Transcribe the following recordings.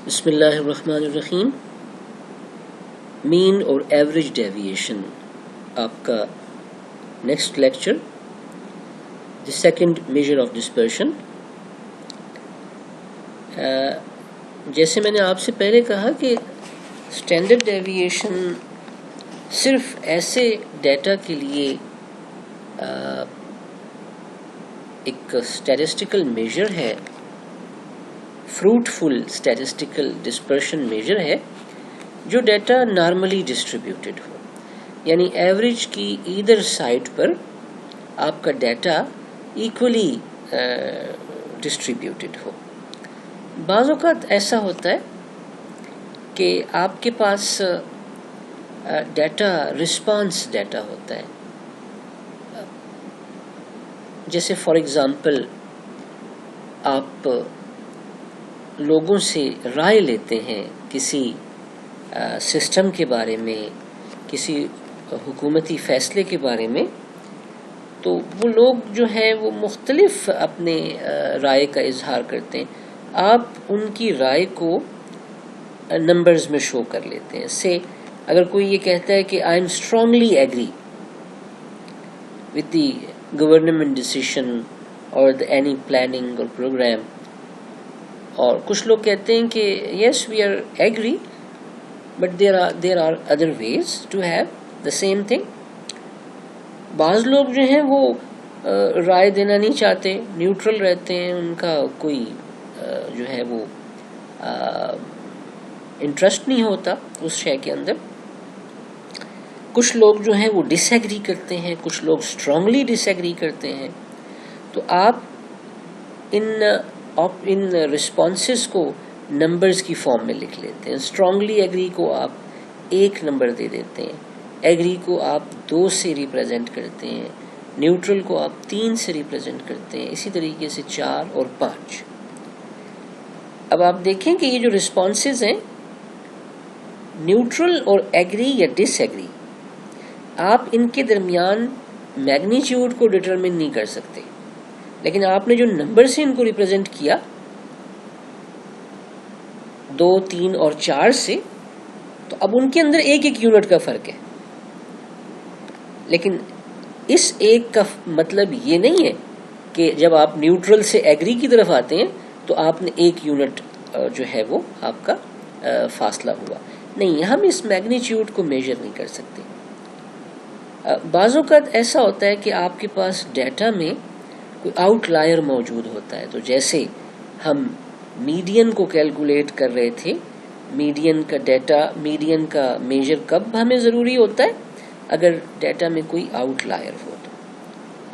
बिस्मिल्लाहिर्रहमानिर्रहीम। मीन और average deviation आपका next lecture, the second measure of dispersion. जैसे मैंने आपसे पहले कहा कि स्टैंडर्ड डेविएशन सिर्फ ऐसे डेटा के लिए एक स्टैटिस्टिकल मेजर है, फ्रूटफुल स्टैटिस्टिकल डिस्पर्शन मेजर है जो डेटा नॉर्मली डिस्ट्रीब्यूटेड हो, यानी एवरेज की ईदर साइड पर आपका डेटा इक्वली डिस्ट्रीब्यूटेड हो। बाज़ औक़ात ऐसा होता है कि आपके पास डेटा रिस्पांस डेटा होता है, जैसे फॉर एग्ज़ाम्पल आप लोगों से राय लेते हैं किसी सिस्टम के बारे में, किसी हुकूमती फ़ैसले के बारे में, तो वो लोग जो हैं वो मुख्तलिफ अपने राय का इजहार करते हैं। आप उनकी राय को नंबर्स में शो कर लेते हैं। से अगर कोई ये कहता है कि I am strongly agree with the government decision और द एनी प्लानिंग और प्रोग्राम, और कुछ लोग कहते हैं कि yes we are agree but there are other ways to have the same thing. बाज़ लोग जो हैं वो राय देना नहीं चाहते, न्यूट्रल रहते हैं, उनका कोई जो है वो इंटरेस्ट नहीं होता उस शय के अंदर। कुछ लोग जो हैं वो डिसएग्री करते हैं, कुछ लोग स्ट्रांगली डिसएग्री करते हैं। तो आप इन रिस्पॉन्सेस को नंबर्स की फॉर्म में लिख लेते हैं। स्ट्रांगली एग्री को आप 1 नंबर दे देते हैं, एग्री को आप 2 से रिप्रेजेंट करते हैं, न्यूट्रल को आप 3 से रिप्रेजेंट करते हैं, इसी तरीके से 4 और 5। अब आप देखें कि ये जो रिस्पॉन्सेस हैं, न्यूट्रल और एग्री या डिसएग्री, आप इनके दरमियान मैग्नीट्यूड को डिटरमिन नहीं कर सकते, लेकिन आपने जो नंबर से इनको रिप्रेजेंट किया 2, 3 और 4 से, तो अब उनके अंदर एक यूनिट का फर्क है। लेकिन इस एक का मतलब ये नहीं है कि जब आप न्यूट्रल से एग्री की तरफ आते हैं तो आपने 1 यूनिट जो है वो आपका फासला हुआ। नहीं, हम इस मैग्नीट्यूड को मेजर नहीं कर सकते। बाज़ औक़ात ऐसा होता है कि आपके पास डेटा में कोई आउटलायर मौजूद होता है। तो जैसे हम मीडियन को कैलकुलेट कर रहे थे, मीडियन का डेटा, मीडियन का मेजर कब हमें ज़रूरी होता है? अगर डेटा में कोई आउटलायर हो तो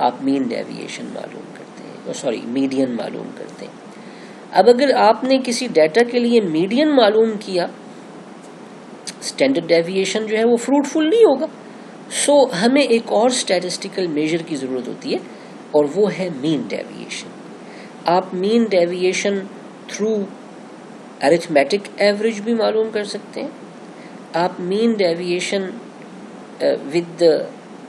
आप मीन डेविएशन मालूम करते हैं, मीडियन मालूम करते हैं। अब अगर आपने किसी डेटा के लिए मीडियन मालूम किया, स्टैंडर्ड डेविएशन जो है वो फ्रूटफुल नहीं होगा। सो हमें एक और स्टैटिस्टिकल मेजर की ज़रूरत होती है, और वो है मीन डेविएशन। आप mean deviation through arithmetic average भी मालूम कर सकते हैं। आप मीन डेविएशन विद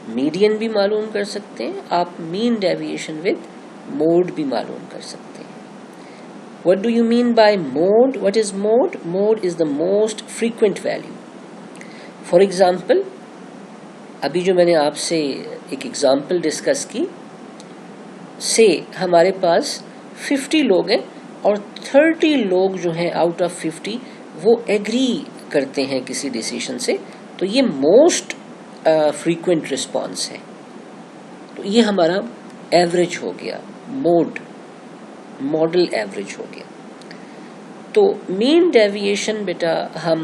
मीडियन भी मालूम कर सकते हैं। आप मीन डेविएशन विद मोड भी मालूम कर सकते हैं। What do you mean by mode? What is mode? Mode is the most frequent value. For example, अभी जो मैंने आपसे एक एग्जाम्पल डिस्कस की, से हमारे पास 50 लोग हैं और 30 लोग जो हैं आउट ऑफ 50 वो एग्री करते हैं किसी डिसीजन से, तो ये मोस्ट फ्रीक्वेंट रिस्पांस है। तो ये हमारा एवरेज हो गया, मॉडल एवरेज हो गया। तो मीन डेविएशन बेटा हम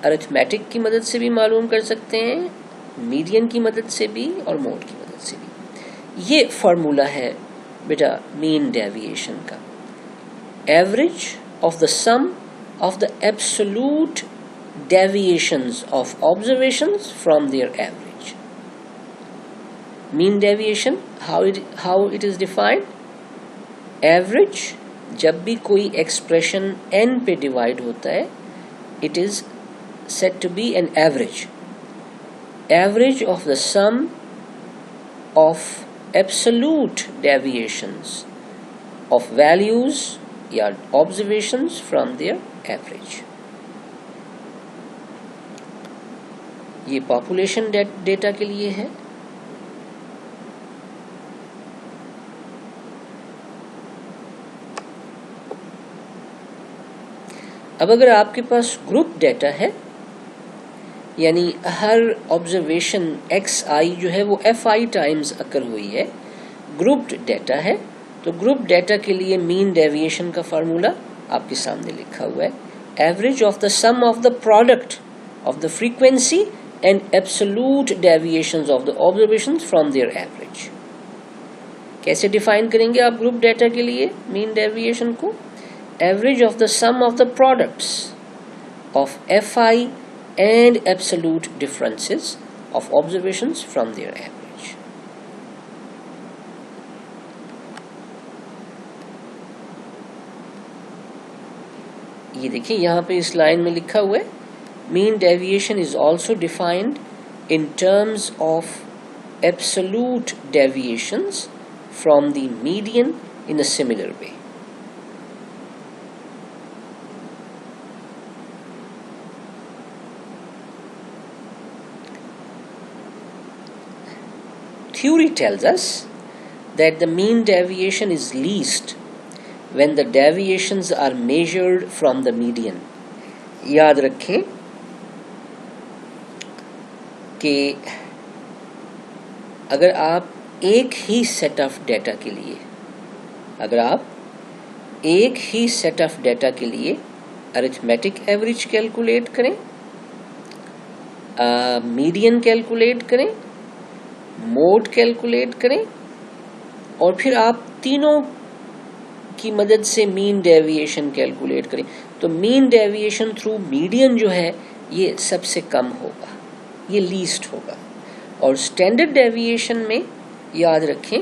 अरिथमेटिक की मदद से भी मालूम कर सकते हैं, मीडियन की मदद से भी और मोड की मदद से भी। ये फार्मूला है बेटा मीन डेविएशन का, average of the sum of the absolute deviations of observations from their average. Mean deviation how it is defined? Average, जब भी कोई एक्सप्रेशन n पे डिवाइड होता है, it is said to be an average of the sum of absolute deviations of values या observations from their average. ये population data के लिए है। अब अगर आपके पास ग्रुप डेटा है, यानी हर ऑब्जर्वेशन xi जो है वो fi टाइम्स अकर हुई है, ग्रुप्ड डेटा है, तो ग्रुप डेटा के लिए मीन डेविएशन का फार्मूला आपके सामने लिखा हुआ है, average of the sum of the product of the frequency and absolute deviations of the observations from their average. कैसे डिफाइन करेंगे आप ग्रुप डेटा के लिए मीन डेविएशन को? Average of the sum of the products of fi and absolute differences of observations from their average। ये देखिए यहाँ पे इस लाइन में लिखा हुआ है, mean deviation is also defined in terms of absolute deviations from the median in a similar way। Theory tells us that the mean deviation is least when the deviations are measured from the median। याद रखें कि अगर आप एक ही set of data के लिए arithmetic average calculate करें, median calculate करें, मोड कैलकुलेट करें, और फिर आप तीनों की मदद से मीन डेविएशन कैलकुलेट करें, तो मीन डेविएशन थ्रू मीडियन जो है ये सबसे कम होगा, ये लीस्ट होगा। और स्टैंडर्ड डेविएशन में याद रखें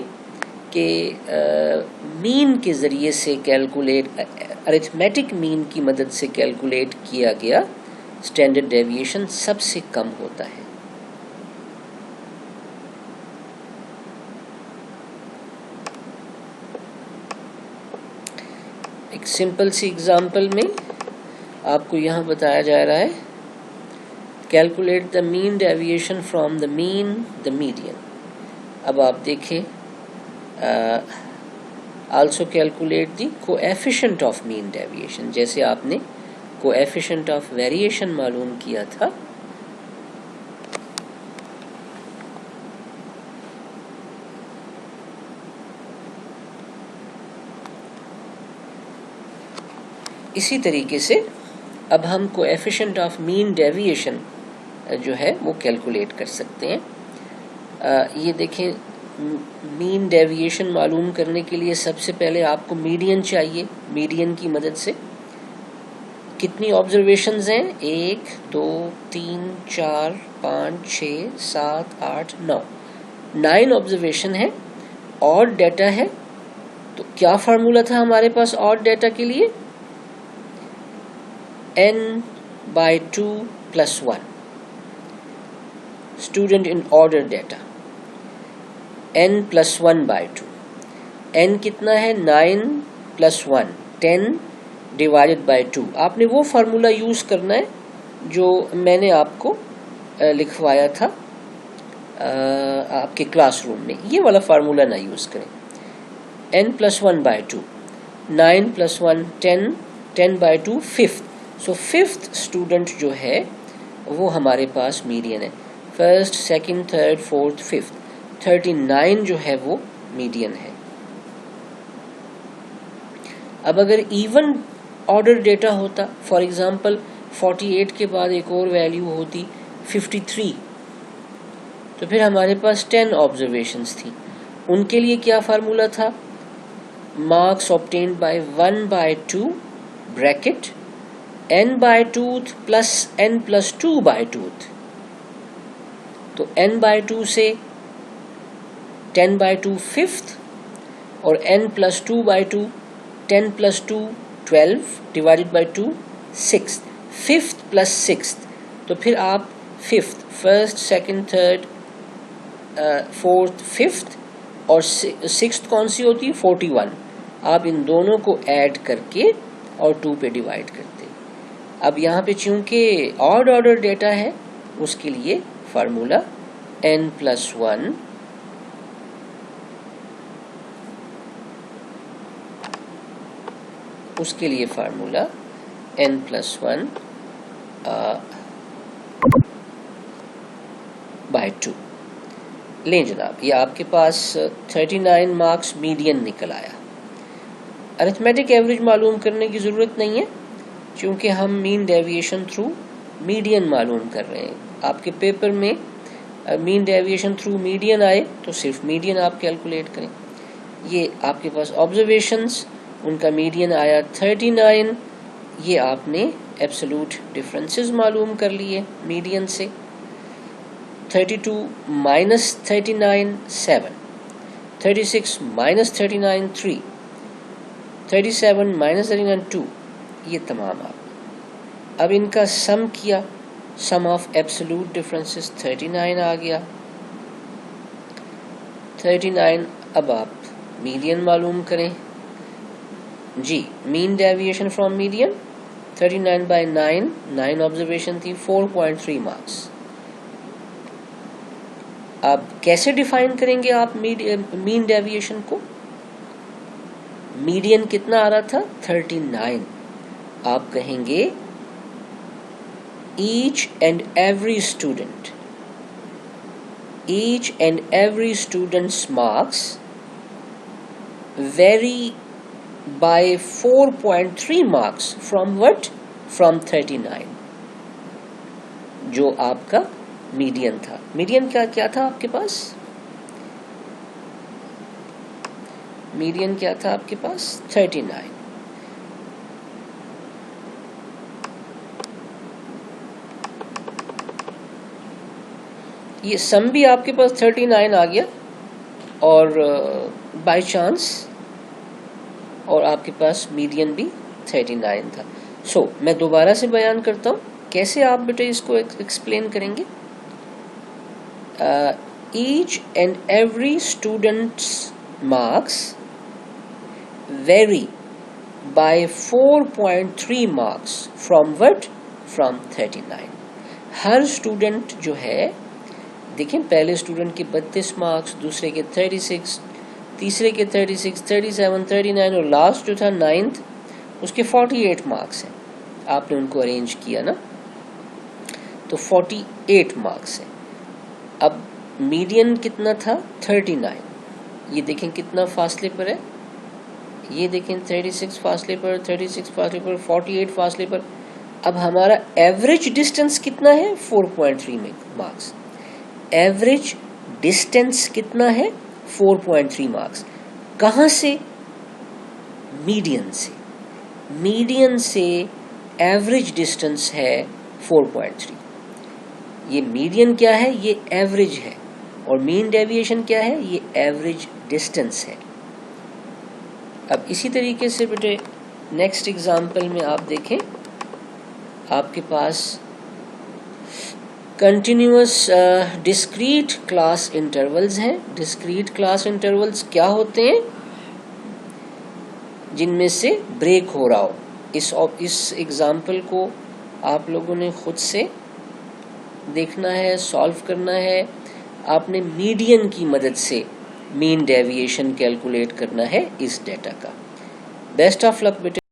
कि मीन के ज़रिए से कैलकुलेट, अरिथमेटिक मीन की मदद से कैलकुलेट किया गया स्टैंडर्ड डेविएशन सबसे कम होता है। एक सिंपल सी एग्जांपल में आपको यहाँ बताया जा रहा है, calculate the mean deviation from the mean the median. अब आप देखें, also calculate the coefficient of mean deviation, जैसे आपने कोएफिशिएंट ऑफ वेरिएशन मालूम किया था। इसी तरीके से अब हम कोएफिशिएंट ऑफ मीन डेविएशन जो है वो कैलकुलेट कर सकते हैं। ये देखें, मीन डेविएशन मालूम करने के लिए सबसे पहले आपको मीडियन चाहिए। मीडियन की मदद से कितनी ऑब्जर्वेशंस हैं? 1 2 3 4 5 6 7 8 9, 9 ऑब्जर्वेशन है। ऑड डेटा है, तो क्या फार्मूला था हमारे पास ऑड डेटा के लिए? n/2 + 1 student in order data, n + 1/2। n कितना है? 9 + 1 10 / 2। आपने वो फार्मूला यूज करना है जो मैंने आपको लिखवाया था आपके क्लासरूम में। ये वाला फार्मूला ना यूज करें। n + 1/2, 9 + 1 10, 10/2 5th। सो 5th स्टूडेंट जो है वो हमारे पास मीडियन है। 1st, 2nd, 3rd, 4th, 5th, 39 जो है वो मीडियन है। अब अगर इवन ऑर्डर डेटा होता, फॉर एग्जांपल 48 के बाद एक और वैल्यू होती 53, तो फिर हमारे पास 10 ऑब्जर्वेशंस थी। उनके लिए क्या फार्मूला था? Marks obtained by 1/2 bracket n/2 + n + 2/2। तो n/2 से 10/2 5th और n + 2/2 10 + 2 12 / 2 6th, 5th + 6th। तो फिर आप 5th, 1st, 2nd, 3rd, 4th, 5th और 6th कौन सी होती है? 41। आप इन दोनों को ऐड करके और 2 पे डिवाइड करते। अब यहाँ पे चूंकि ऑड ऑर्डर डेटा है, उसके लिए फार्मूला n+1 उसके लिए फार्मूला n+1 बाय 2 लें जनाब। ये आपके पास 39 मार्क्स मीडियन निकल आया। अरिथमेटिक एवरेज मालूम करने की ज़रूरत नहीं है, क्योंकि हम मीन डेविएशन थ्रू मीडियन मालूम कर रहे हैं। आपके पेपर में मीन डेविएशन थ्रू मीडियन आए तो सिर्फ मीडियन आप कैलकुलेट करें। ये आपके पास ऑब्जर्वेशंस, उनका मीडियन आया 39, ये आपने एब्सोल्यूट डिफरेंसेस मालूम कर लिए मीडियन से। 32 माइनस 39 7, 36 माइनस 39 3, 37 माइनस 39 2, ये तमाम आप अब इनका सम किया, सम ऑफ एब्सोल्यूट डिफरेंसेस 39 आ गया। 39 अब आप मीडियन मालूम करें जी। Mean deviation from median 39 by 9, 9 observation थी, 4.3 मार्क्स। अब कैसे डिफाइन करेंगे आप मीन डेविएशन को? मीडियन कितना आ रहा था? 39। आप कहेंगे each and every student's marks vary by 4.3 marks from what? From 39, जो आपका मीडियन था। मीडियन क्या था आपके पास? मीडियन क्या था आपके पास? 39। ये सम भी आपके पास 39 आ गया और बाय चांस, और आपके पास मीडियन भी 39 था। सो मैं दोबारा से बयान करता हूँ, कैसे आप बेटे इसको एक्सप्लेन करेंगे। Each and every students marks vary by 4.3 marks from what? From 39। हर स्टूडेंट जो है, देखिए पहले स्टूडेंट के 32 मार्क्स, दूसरे के 36, तीसरे के 36, 37, 39 और लास्ट जो था 9th, उसके 48 मार्क्स हैं। आपने उनको अरेंज किया ना, तो 48 मार्क्स है। अब मीडियन कितना था? 39। ये देखें कितना फासले पर है, ये देखें 36 फासले पर, 36 फासले पर, 48 फासले पर। अब हमारा एवरेज डिस्टेंस कितना है? 4.3 मार्क्स। एवरेज डिस्टेंस कितना है? 4.3 मार्क्स। कहां से? मीडियन से। मीडियन से एवरेज डिस्टेंस है 4.3। ये मीडियन क्या है? ये एवरेज है। और मीन डेविएशन क्या है? ये एवरेज डिस्टेंस है। अब इसी तरीके से बेटे नेक्स्ट एग्जाम्पल में आप देखें, आपके पास कंटिन्यूअस डिस्क्रीट क्लास इंटरवल्स हैं। डिस्क्रीट क्लास इंटरवल्स क्या होते हैं? जिनमें से ब्रेक हो रहा हो। इस एग्जाम्पल को आप लोगों ने खुद से देखना है, सॉल्व करना है। आपने मीडियन की मदद से मीन डेविएशन कैलकुलेट करना है इस डेटा का। बेस्ट ऑफ लक बेटे।